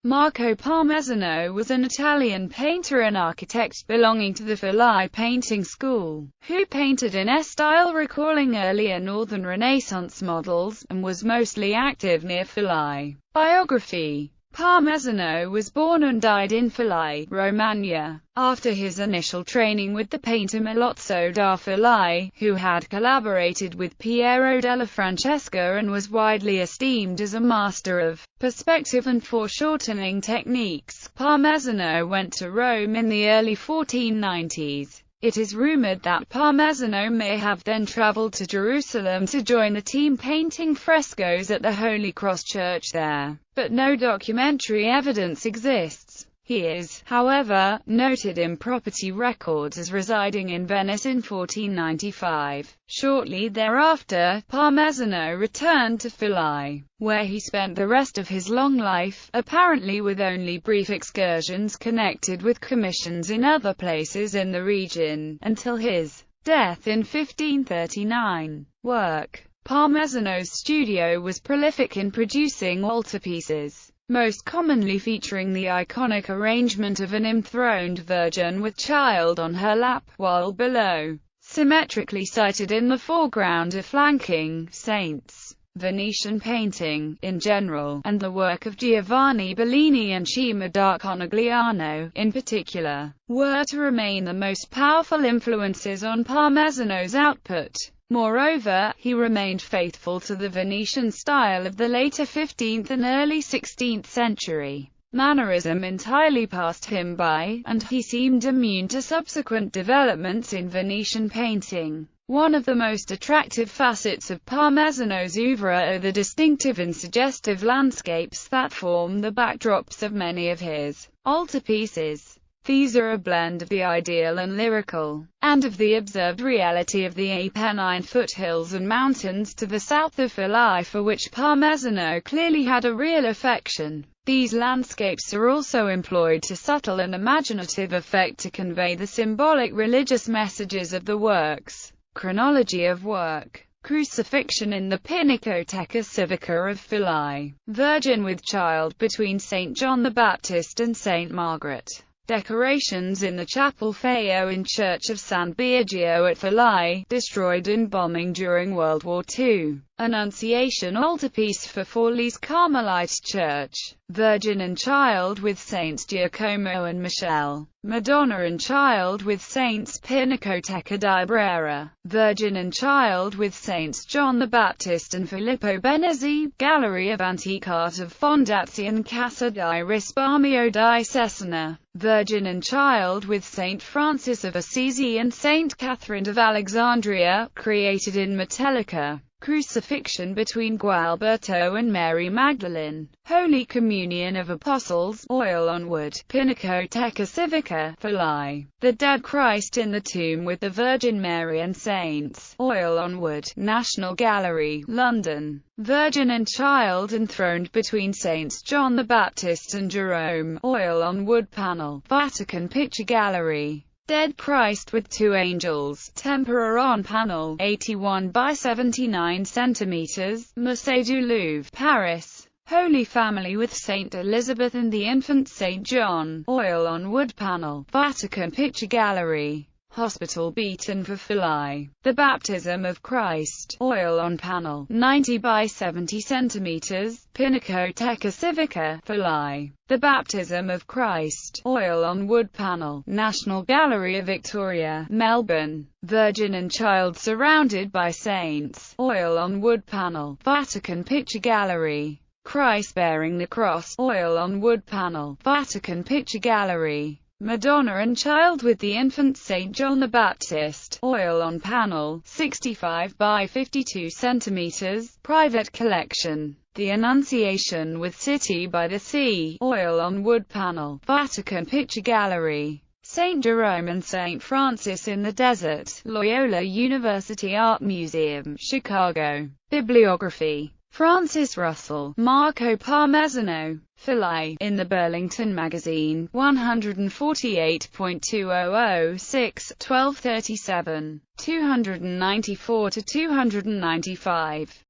Marco Palmezzano was an Italian painter and architect belonging to the Forlì painting school, who painted in style recalling earlier Northern Renaissance models, and was mostly active near Forlì. Biography: Palmezzano was born and died in Forlì, Romagna. After his initial training with the painter Milozzo da Forlì, who had collaborated with Piero della Francesca and was widely esteemed as a master of perspective and foreshortening techniques, Palmezzano went to Rome in the early 1490s. It is rumored that Palmezzano may have then traveled to Jerusalem to join the team painting frescoes at the Holy Cross Church there, but no documentary evidence exists. He is, however, noted in property records as residing in Venice in 1495. Shortly thereafter, Palmezzano returned to Forlì, where he spent the rest of his long life, apparently with only brief excursions connected with commissions in other places in the region, until his death in 1539. Work: Palmezzano's studio was prolific in producing altarpieces, most commonly featuring the iconic arrangement of an enthroned Virgin with Child on her lap, while below, symmetrically sited in the foreground are flanking saints. Venetian painting, in general, and the work of Giovanni Bellini and Cima da Conegliano, in particular, were to remain the most powerful influences on Palmezzano's output. Moreover, he remained faithful to the Venetian style of the later 15th and early 16th century. Mannerism entirely passed him by, and he seemed immune to subsequent developments in Venetian painting. One of the most attractive facets of Palmezzano's oeuvre are the distinctive and suggestive landscapes that form the backdrops of many of his altarpieces. These are a blend of the ideal and lyrical, and of the observed reality of the Apennine foothills and mountains to the south of Forlì, for which Palmezzano clearly had a real affection. These landscapes are also employed to subtle and imaginative effect to convey the symbolic religious messages of the works. Chronology of work: Crucifixion in the Pinacoteca Civica of Forlì. Virgin with Child between St. John the Baptist and St. Margaret. Decorations in the Chapel Feo in Church of San Biagio at Forlì, destroyed in bombing during World War II. Annunciation altarpiece for Forlì's Carmelite Church. Virgin and Child with Saints Giacomo and Michele. Madonna and Child with Saints Pinacoteca di Brera. Virgin and Child with Saints John the Baptist and Filippo Benezzi. Gallery of Antique Art of Fondazione Casa di Risparmio di Cesena. Virgin and Child with Saint Francis of Assisi and Saint Catherine of Alexandria, created in Metallica. Crucifixion between Gualberto and Mary Magdalene. Holy Communion of Apostles, oil on wood. Pinacoteca Civica, Forlì. The Dead Christ in the Tomb with the Virgin Mary and Saints, oil on wood. National Gallery, London. Virgin and Child enthroned between Saints John the Baptist and Jerome, oil on wood panel. Vatican Picture Gallery. Dead Christ with Two Angels, tempera on panel, 81 by 79 cm, Musée du Louvre, Paris. Holy Family with Saint Elizabeth and the Infant Saint John, oil on wood panel, Vatican Picture Gallery. Hospital Beaton for Forlì. The Baptism of Christ, oil on panel, 90 by 70 cm, Pinacoteca Civica, Forlì. The Baptism of Christ, oil on wood panel, National Gallery of Victoria, Melbourne. Virgin and Child surrounded by saints, oil on wood panel, Vatican Picture Gallery. Christ bearing the cross, oil on wood panel, Vatican Picture Gallery. Madonna and Child with the Infant St. John the Baptist, oil on panel, 65 by 52 cm, private collection. The Annunciation with City by the Sea, oil on wood panel, Vatican Picture Gallery. St. Jerome and St. Francis in the Desert, Loyola University Art Museum, Chicago. Bibliography: Francis Russell, Marco Palmezzano, Forlì, in the Burlington Magazine, 148.2006, 1237, 294–295.